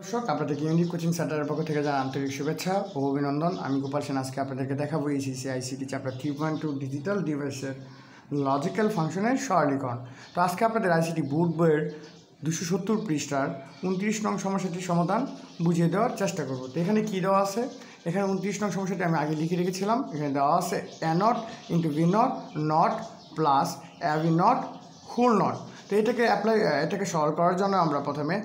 দর্শক আপনাদেরকে unique coaching সেন্টারের পক্ষ থেকে জানাই আন্তরিক শুভেচ্ছা ও অভিনন্দন। আমি গোপাল সেন আজকে আপনাদেরকে দেখাবো এইচএসসি আইসিটি চ্যাপ্টার 3.2 ডিজিটাল ডিভাইসের লজিক্যাল ফাংশনের সরলীকরণ। তো আজকে আপনাদের আইসিটি বুট বইয়ের 270 পৃষ্ঠার 29 নং সমস্যাটির সমাধান বুঝিয়ে দেওয়ার চেষ্টা করব। তো এখানে কী দেওয়া আছে, এখানে 29 নং সমস্যাটি আমি আগে লিখে রেখেছিলাম। এখানে দেওয়া আছে A not into V not not plus A V not whole not. তো এটাকে সলভ করার জন্য আমরা প্রথমে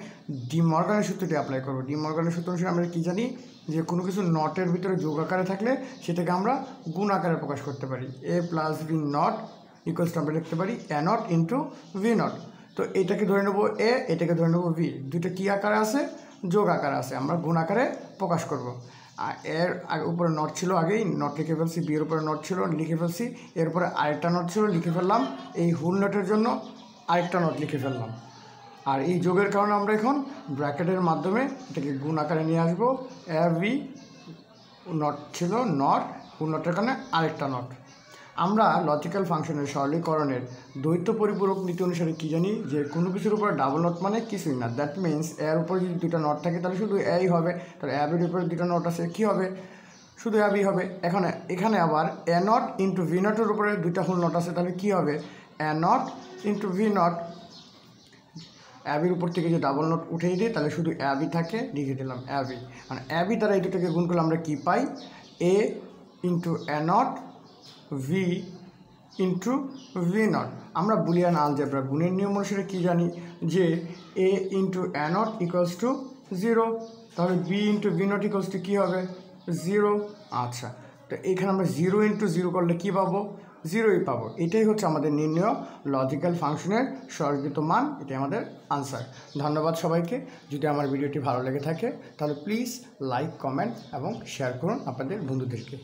ডি মর্গানের সূত্রটি অ্যাপ্লাই করব। ডি মর্গানের সূত্র অনুসারে আমরা কী জানি যে কোনো কিছু নটের ভিতরে যোগ আকারে থাকলে সেটাকে আমরা গুণ আকারে প্রকাশ করতে পারি। A plus V not equals to আমরা লিখতে পারি A not into V not. তো এটাকে ধরে নেবো এ, এটাকে ধরে নেবো ভি, দুটো কী আকারে আছে? যোগ আকারে আছে, আমরা গুণ আকারে প্রকাশ করব। আর এর উপরে নট ছিল, আগেই নট লিখে ফেলছি, বি এর উপরে নট ছিল লিখে ফেলছি, এর উপরে আরেকটা নট ছিল লিখে ফেললাম, এই হোল নটের জন্য আরেকটা নট লিখে ফেললাম। আর এই যোগের কারণে আমরা এখন ব্র্যাকেটের মাধ্যমে এটাকে গুণ আকারে নিয়ে আসবো। এ ভি নট ছিল নট, হোল নটের কারণে আরেকটা নট। আমরা লজিক্যাল ফাংশনের সরলীকরণের দ্বৈত পরিপূরক নীতি অনুসারে কী জানি যে কোনো কিছুর উপরে ডাবল নট মানে কিছুই না। দ্যাট মিনস এর উপরে যদি দুটো নট থাকে তাহলে শুধু এই হবে, তাহলে অ্যাবের উপরে দুটো নট আছে কী হবে? শুধু অ্যাবই হবে। এখানে আবার এ নট ইন্টু ভি নটের উপরে দুইটা হোল নট আছে, তাহলে কী হবে? এ নট ইন্টু ভি নট। অ্যাবির উপর থেকে যে ডাবল নট উঠিয়ে দিই তাহলে শুধু অ্যাবি থাকে, লিখে দিলাম অ্যাবি। মানে অ্যাবি দ্বারা এই দুটোকে গুণ করলে আমরা কী পাই? A into A not V into V not. আমরা বুলিয়ান আলজেব্রা গুণের নিয়ম অনুসারে কী জানি যে A into A not equals to 0, তাহলে B into V not equals to কী হবে? 0। আচ্ছা, তো এখানে আমরা 0 ইন্টু 0 করলে কী পাবো? 0ই পাবো। এটাই হচ্ছে আমাদের নির্ণয় লজিক্যাল ফাংশনের সরলীকৃত মান, এটাই আমাদের আনসার। ধন্যবাদ সবাইকে। যদি আমার ভিডিওটি ভালো লেগে থাকে তাহলে প্লিজ লাইক, কমেন্ট এবং শেয়ার করুন আপনাদের বন্ধুদেরকে।